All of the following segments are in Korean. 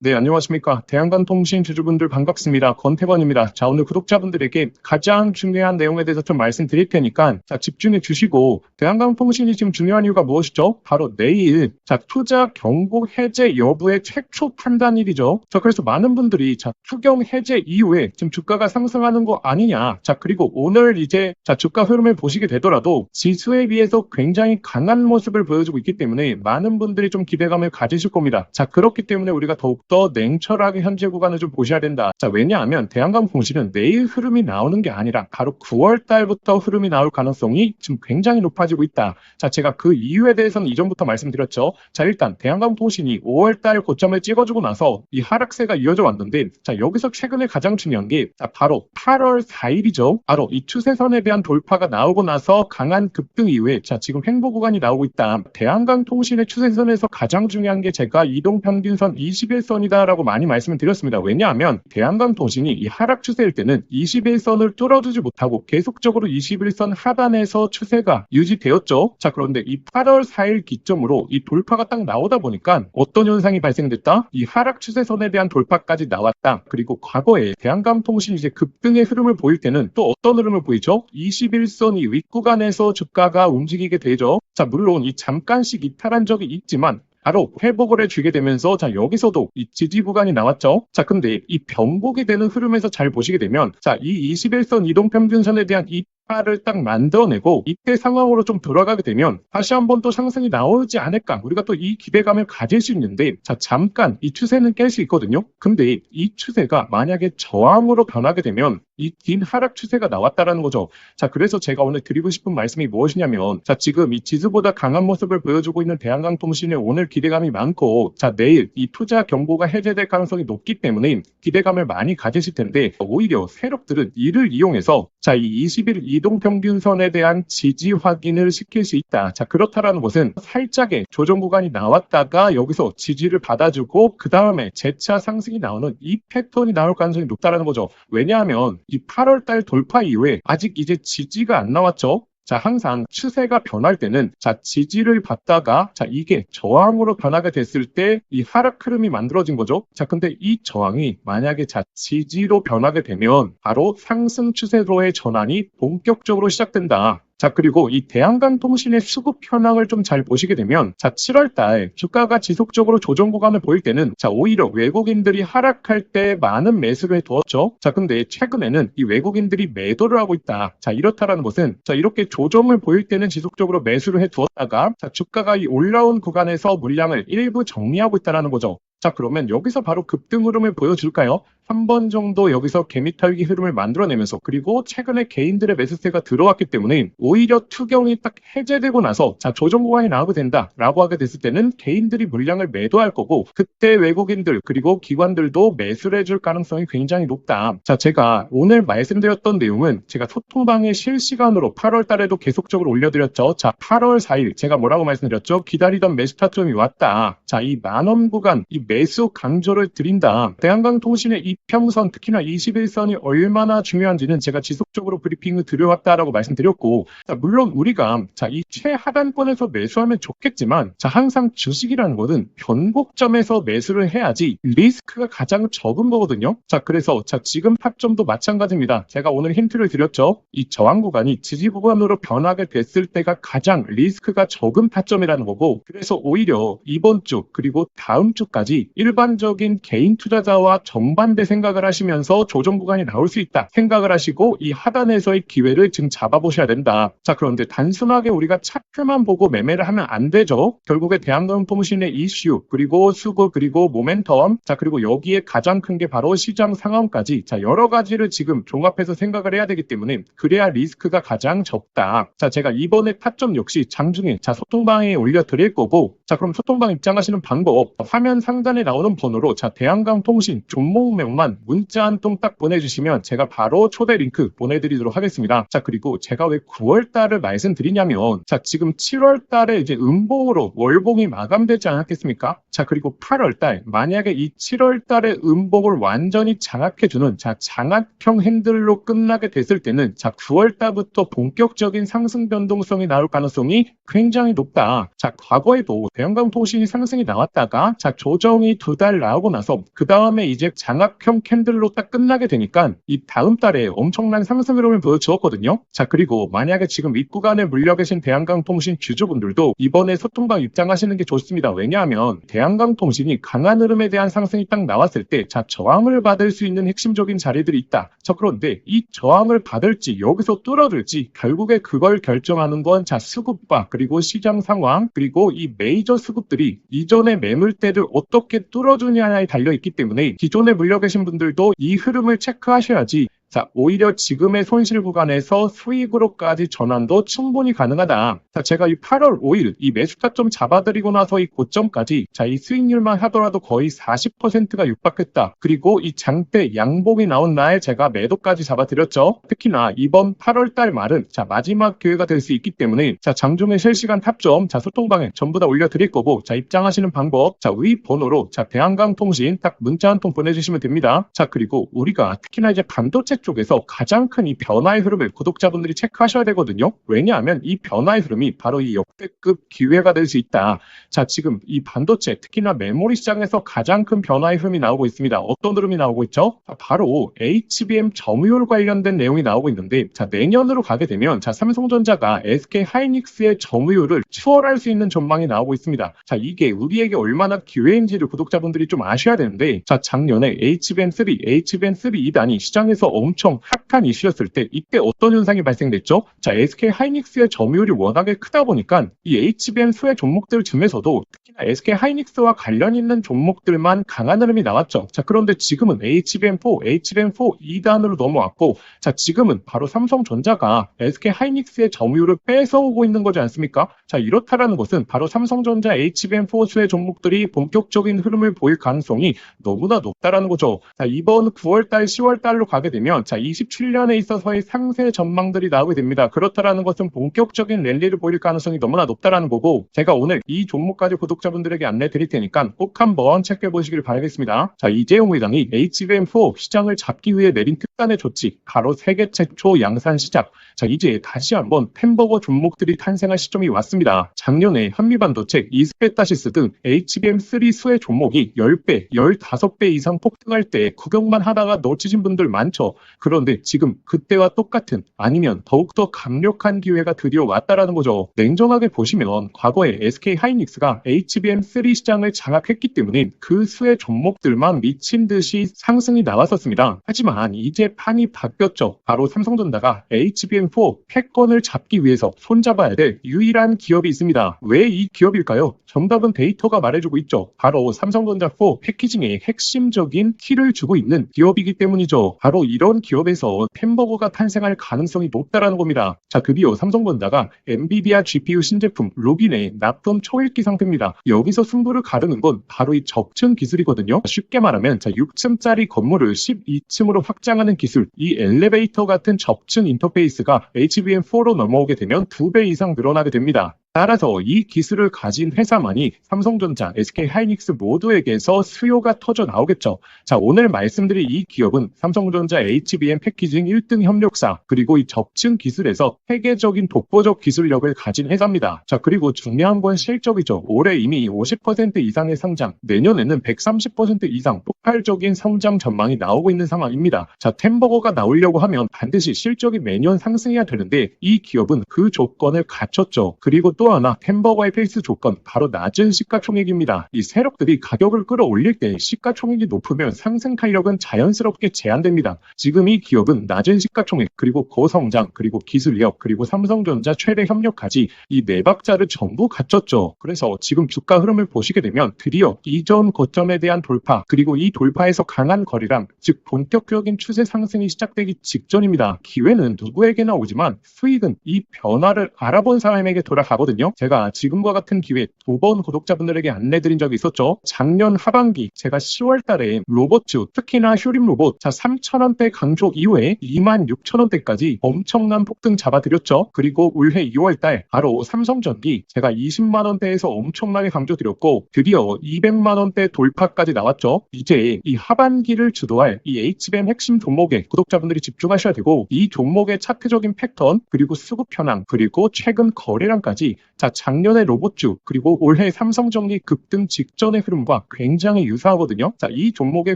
네, 안녕하십니까. 대한강통신 주주분들 반갑습니다. 권태건입니다. 자, 오늘 구독자분들에게 가장 중요한 내용에 대해서 좀 말씀드릴 테니까, 자, 집중해 주시고, 대한강통신이 지금 중요한 이유가 무엇이죠? 바로 내일, 자, 투자 경고 해제 여부의 최초 판단일이죠. 자, 그래서 많은 분들이, 자, 투경 해제 이후에 지금 주가가 상승하는 거 아니냐. 자, 그리고 오늘 이제, 자, 주가 흐름을 보시게 되더라도 지수에 비해서 굉장히 강한 모습을 보여주고 있기 때문에 많은 분들이 좀 기대감을 가지실 겁니다. 자, 그렇기 때문에 우리가 더욱더 냉철하게 현재 구간을 좀 보셔야 된다. 자, 왜냐하면 대한강통신은 내일 흐름이 나오는 게 아니라 바로 9월 달부터 흐름이 나올 가능성이 지금 굉장히 높아지고 있다. 자, 제가 그 이유에 대해서는 이전부터 말씀드렸죠. 자, 일단 대한강통신이 5월 달 고점을 찍어주고 나서 이 하락세가 이어져 왔는데, 자, 여기서 최근에 가장 중요한 게, 자, 바로 8월 4일이죠. 바로 이 추세선에 대한 돌파가 나오고 나서 강한 급등 이후에, 자, 지금 횡보 구간이 나오고 있다. 대한강통신의 추세선에서 가장 중요한 게 제가 이동평균선 21선 이다라고 많이 말씀을 드렸습니다. 왜냐하면 대한강통신이 이 하락 추세일 때는 21선을 뚫어주지 못하고 계속적으로 21선 하단에서 추세가 유지되었죠. 자, 그런데 이 8월 4일 기점으로 이 돌파가 딱 나오다 보니까 어떤 현상이 발생됐다? 이 하락 추세선에 대한 돌파까지 나왔다. 그리고 과거에 대한강통신이 이제 급등의 흐름을 보일 때는 또 어떤 흐름을 보이죠? 21선 이 윗구간에서 주가가 움직이게 되죠. 자, 물론 이 잠깐씩 이탈한 적이 있지만 바로 회복을 해주게 되면서, 자, 여기서도 이 지지 구간이 나왔죠. 자, 근데 이 변곡이 되는 흐름에서 잘 보시게 되면, 자, 이 21선 이동평균선에 대한 이탈을 딱 만들어내고 이때 상황으로 좀 돌아가게 되면 다시 한번 또 상승이 나오지 않을까, 우리가 또 이 기대감을 가질 수 있는데, 자, 잠깐 이 추세는 깰 수 있거든요. 근데 이 추세가 만약에 저항으로 변하게 되면 이 긴 하락 추세가 나왔다라는 거죠. 자, 그래서 제가 오늘 드리고 싶은 말씀이 무엇이냐면, 자, 지금 이 지수보다 강한 모습을 보여주고 있는 대한강통신에 오늘 기대감이 많고, 자, 내일 이 투자 경고가 해제될 가능성이 높기 때문에 기대감을 많이 가지실 텐데, 오히려 세력들은 이를 이용해서, 자, 이 20일 이동평균선에 대한 지지 확인을 시킬 수 있다. 자, 그렇다라는 것은 살짝의 조정 구간이 나왔다가 여기서 지지를 받아주고 그 다음에 재차 상승이 나오는 이 패턴이 나올 가능성이 높다라는 거죠. 왜냐하면 이 8월 달 돌파 이후에 아직 이제 지지가 안 나왔죠. 자, 항상 추세가 변할 때는, 자, 지지를 받다가, 자, 이게 저항으로 변하게 됐을 때 이 하락 흐름이 만들어진 거죠. 자, 근데 이 저항이 만약에, 자, 지지로 변하게 되면 바로 상승 추세로의 전환이 본격적으로 시작된다. 자, 그리고 이 대한강통신의 수급 현황을 좀 잘 보시게 되면, 자, 7월 달 주가가 지속적으로 조정 구간을 보일 때는, 자, 오히려 외국인들이 하락할 때 많은 매수를 해두었죠. 자, 근데 최근에는 이 외국인들이 매도를 하고 있다. 자, 이렇다라는 것은, 자, 이렇게 조정을 보일 때는 지속적으로 매수를 해두었다가, 자, 주가가 이 올라온 구간에서 물량을 일부 정리하고 있다는 거죠. 자, 그러면 여기서 바로 급등 흐름을 보여줄까요? 한 번 정도 여기서 개미탈기 흐름을 만들어내면서, 그리고 최근에 개인들의 매수세가 들어왔기 때문에 오히려 투경이 딱 해제되고 나서, 자, 조정 구간이 나오게 된다라고 하게 됐을 때는 개인들이 물량을 매도할 거고, 그때 외국인들 그리고 기관들도 매수를 해줄 가능성이 굉장히 높다. 자, 제가 오늘 말씀드렸던 내용은 제가 소통방에 실시간으로 8월 달에도 계속적으로 올려드렸죠. 자, 8월 4일 제가 뭐라고 말씀드렸죠? 기다리던 매수 타점이 왔다. 자, 이 만원 구간 이 매수 강조를 드린다. 대한강통신의 이평선, 특히나 21선이 얼마나 중요한지는 제가 지속적으로 브리핑을 드려왔다라고 말씀드렸고, 자, 물론 우리가, 자, 이 최하단권에서 매수하면 좋겠지만, 자, 항상 주식이라는 것은 변곡점에서 매수를 해야지 리스크가 가장 적은 거거든요. 자, 그래서, 자, 지금 타점도 마찬가지입니다. 제가 오늘 힌트를 드렸죠. 이 저항 구간이 지지 구간으로 변하게 됐을 때가 가장 리스크가 적은 타점이라는 거고, 그래서 오히려 이번 주 그리고 다음 주까지 일반적인 개인 투자자와 정반대 생각을 하시면서 조정 구간이 나올 수 있다 생각을 하시고 이 하단에서의 기회를 지금 잡아보셔야 된다. 자, 그런데 단순하게 우리가 차트만 보고 매매를 하면 안 되죠. 결국에 대한강통신의 이슈 그리고 수급 그리고 모멘텀, 자, 그리고 여기에 가장 큰 게 바로 시장 상황까지, 자, 여러 가지를 지금 종합해서 생각을 해야 되기 때문에 그래야 리스크가 가장 적다. 자, 제가 이번에 타점 역시 장중에, 자, 소통방에 올려드릴 거고, 자, 그럼 소통방 입장하시는 방법, 화면 상단에 나오는 번호로, 자, 대한강통신 종목명만 문자 한 통 딱 보내주시면 제가 바로 초대 링크 보내드리도록 하겠습니다. 자, 그리고 제가 왜 9월 달을 말씀드리냐면, 자, 지금 7월 달에 이제 음봉으로 월봉이 마감되지 않았겠습니까? 자, 자, 그리고 8월달, 만약에 이 7월달의 음봉을 완전히 장악해주는 장악형 핸들로 끝나게 됐을 때는 9월달부터 본격적인 상승 변동성이 나올 가능성이 굉장히 높다. 자, 과거에도 대형감통신이 상승이 나왔다가 조정이 2달 나오고 나서 그 다음에 이제 장악형 캔들로 딱 끝나게 되니까 이 다음 달에 엄청난 상승 흐름을 보여주었거든요. 자, 그리고 만약에 지금 윗구간에 물려 계신 대한강통신 주주분들도 이번에 소통방 입장하시는 게 좋습니다. 왜냐하면 대한강통신이 강한 흐름에 대한 상승이 딱 나왔을 때 저항을 받을 수 있는 핵심적인 자리들이 있다. 자, 그런데 이 저항을 받을지 여기서 뚫어질지 결국에 그걸 결정하는 건 수급과 그리고 시장 상황 그리고 이 메이저 수급들이 이전의 매물대를 어떻게 뚫어주냐에 달려있기 때문에 기존에 물려 계신 분들도 이 흐름을 체크하셔야지 자, 오히려 지금의 손실 구간에서 수익으로까지 전환도 충분히 가능하다. 자, 제가 이 8월 5일 이 매수 타점 잡아드리고 나서 이 고점까지 이 수익률만 하더라도 거의 40%가 육박했다. 그리고 이 장대 양봉이 나온 날 제가 매도까지 잡아드렸죠. 특히나 이번 8월 달 말은 마지막 기회가 될 수 있기 때문에 장중에 실시간 탑점 소통방에 전부 다 올려드릴 거고 입장하시는 방법 위 번호로 대한강통신 딱 문자 한 통 보내주시면 됩니다. 자, 그리고 우리가 특히나 이제 반도체 쪽에서 가장 큰 이 변화의 흐름을 구독자분들이 체크하셔야 되거든요. 왜냐하면 이 변화의 흐름이 바로 이 역대급 기회가 될 수 있다. 자, 지금 이 반도체 특히나 메모리 시장에서 가장 큰 변화의 흐름이 나오고 있습니다. 어떤 흐름이 나오고 있죠? 바로 HBM 점유율 관련된 내용이 나오고 있는데 내년으로 가게 되면 삼성전자가 SK 하이닉스의 점유율을 추월할 수 있는 전망이 나오고 있습니다. 이게 우리에게 얼마나 기회인지를 구독자분들이 좀 아셔야 되는데 작년에 HBM3, HBM3 2단이 시장에서 엄청 핫한 이슈였을 때 이때 어떤 현상이 발생됐죠? SK 하이닉스의 점유율이 워낙에 크다 보니까 이 HBM 수혜 종목들 중에서도 특히나 SK 하이닉스와 관련 있는 종목들만 강한 흐름이 나왔죠. 그런데 지금은 HBM4, HBM4 2단으로 넘어왔고 지금은 바로 삼성전자가 SK 하이닉스의 점유율을 뺏어오고 있는 거지 않습니까? 이렇다라는 것은 바로 삼성전자 HBM4 수혜 종목들이 본격적인 흐름을 보일 가능성이 너무나 높다라는 거죠. 이번 9월달, 10월달로 가게 되면 27년에 있어서의 상세 전망들이 나오게 됩니다. 그렇다라는 것은 본격적인 랠리를 보일 가능성이 너무나 높다라는 거고 제가 오늘 이 종목까지 구독자분들에게 안내 드릴 테니까 꼭 한번 체크해 보시길 바라겠습니다. 이재용 회장이 HBM4 시장을 잡기 위해 내린 특단의 조치 바로 세계 최초 양산 시작. 이제 다시 한번 햄버거 종목들이 탄생할 시점이 왔습니다. 작년에 한미반도체, 이스페타시스 등 HBM3 수혜 종목이 10배, 15배 이상 폭등할 때 구경만 하다가 놓치신 분들 많죠. 그런데 지금 그때와 똑같은 아니면 더욱더 강력한 기회가 드디어 왔다라는 거죠. 냉정하게 보시면 과거에 SK 하이닉스가 HBM3 시장을 장악했기 때문에 그 수의 종목들만 미친 듯이 상승이 나왔었습니다. 하지만 이제 판이 바뀌었죠. 바로 삼성전자가 HBM4 패권을 잡기 위해서 손잡아야 될 유일한 기업이 있습니다. 왜 이 기업일까요? 정답은 데이터가 말해주고 있죠. 바로 삼성전자 4 패키징의 핵심적인 키를 주고 있는 기업이기 때문이죠. 바로 이런 기업에서 햄버거가 탄생할 가능성이 높다라는 겁니다. 드디어 삼성전자가 엔비디아 GPU 신제품 루빈의 납품 초읽기 상태입니다. 여기서 승부를 가르는 건 바로 이 적층 기술이거든요. 쉽게 말하면 6층짜리 건물을 12층으로 확장하는 기술, 이 엘리베이터 같은 적층 인터페이스가 HBM4로 넘어오게 되면 2배 이상 늘어나게 됩니다. 따라서 이 기술을 가진 회사만이 삼성전자, SK 하이닉스 모두에게서 수요가 터져 나오겠죠. 오늘 말씀드린 이 기업은 삼성전자 HBM 패키징 1등 협력사, 그리고 이 적층 기술에서 세계적인 독보적 기술력을 가진 회사입니다. 그리고 중요한 건 실적이죠. 올해 이미 50% 이상의 상장, 내년에는 130% 이상 폭발적인 성장 전망이 나오고 있는 상황입니다. 햄버거가 나오려고 하면 반드시 실적이 매년 상승해야 되는데 이 기업은 그 조건을 갖췄죠. 그리고 또 하나 햄버거의 필수 조건 바로 낮은 시가총액입니다. 이 세력들이 가격을 끌어올릴 때 시가총액이 높으면 상승 탄력은 자연스럽게 제한됩니다. 지금 이 기업은 낮은 시가총액 그리고 고성장 그리고 기술력 그리고 삼성전자 최대 협력까지 이 네 박자를 전부 갖췄죠. 그래서 지금 주가 흐름을 보시게 되면 드디어 이전 고점에 대한 돌파 그리고 이 돌파에서 강한 거래량 즉 본격적인 추세 상승이 시작되기 직전입니다. 기회는 누구에게나 오지만 수익은 이 변화를 알아본 사람에게 돌아가거든요. 있거든요. 제가 지금과 같은 기회 두 번 구독자분들에게 안내드린 적이 있었죠. 작년 하반기 제가 10월 달에 로봇주, 특히나 휴림 로봇 3,000원대 강조 이후에 26,000원대까지 엄청난 폭등 잡아드렸죠. 그리고 올해 2월 달 바로 삼성전기 제가 20만원대에서 엄청나게 강조드렸고 드디어 200만원대 돌파까지 나왔죠. 이제 이 하반기를 주도할 이 HBM 핵심 종목에 구독자분들이 집중하셔야 되고, 이 종목의 차트적인 패턴, 그리고 수급 현황, 그리고 최근 거래량까지 작년의 로봇주 그리고 올해 삼성전기 급등 직전의 흐름과 굉장히 유사하거든요. 이 종목의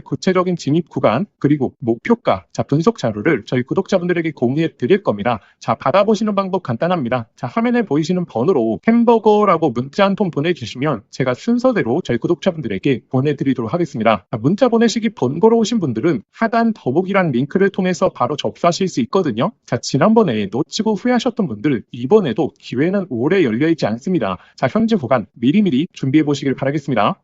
구체적인 진입 구간 그리고 목표가 분석 자료를 저희 구독자분들에게 공유해 드릴 겁니다. 받아보시는 방법 간단합니다. 화면에 보이시는 번호로 햄버거라고 문자 한 통 보내주시면 제가 순서대로 저희 구독자분들에게 보내드리도록 하겠습니다. 문자 보내시기 번거로우신 분들은 하단 더보기란 링크를 통해서 바로 접수하실 수 있거든요. 지난번에 놓치고 후회하셨던 분들, 이번에도 기회는 오래 열려있지 않습니다. 현재 구간 미리미리 준비해 보시길 바라겠습니다.